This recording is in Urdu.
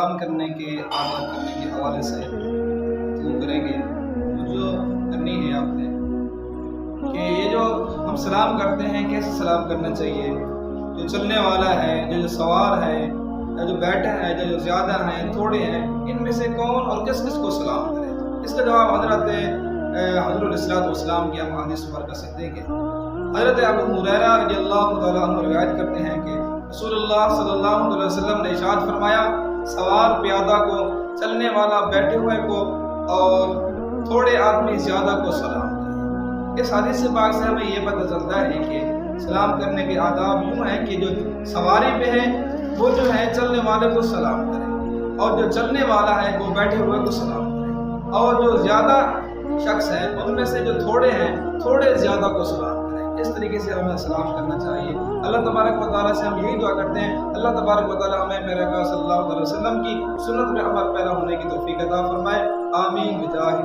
سلام کرنے کے آداب کرنے کے حوالے سے گفتگو کریں گے۔ وہ جو کرنی ہے آپ نے کہ یہ جو ہم سلام کرتے ہیں کیسے سلام کرنا چاہیے، جو چلنے والا ہے، جو سوار ہے، یا جو بیٹھا ہے، جو زیادہ ہیں تھوڑے ہیں، ان میں سے کون اور کس کس کو سلام کرے؟ اس کا جواب حضرت والسلام کی ہم حدیث مبارکہ سے دیں گے۔ حضرت ابو ہریرہ رضی اللہ تعالیٰ عنہ روایت کرتے ہیں کہ رسول اللہ صلی اللہ علیہ وسلم نے ارشاد فرمایا، سوار پیادہ کو، چلنے والا بیٹھے ہوئے کو، اور تھوڑے آدمی زیادہ کو سلام کرے۔ اس حدیث پاک سے ہمیں یہ پتہ چلتا ہے کہ سلام کرنے کے آداب یوں ہیں کہ جو سواری پہ ہے وہ جو ہے چلنے والے کو سلام کرے، اور جو چلنے والا ہے وہ بیٹھے ہوئے کو سلام کرے، اور جو زیادہ شخص ہیں ان میں سے جو تھوڑے ہیں تھوڑے زیادہ کو سلام کریں۔ اس طریقے سے ہمیں سلام کرنا چاہیے۔ اللہ تبارک و تعالیٰ سے ہم یہی دعا کرتے ہیں، اللہ تبارک و تعالیٰ ہمیں میرے آقا صلی اللہ علیہ وسلم کی سنت میں عمل پیرا ہونے کی توفیق عطا فرمائے۔ آمین بجاہ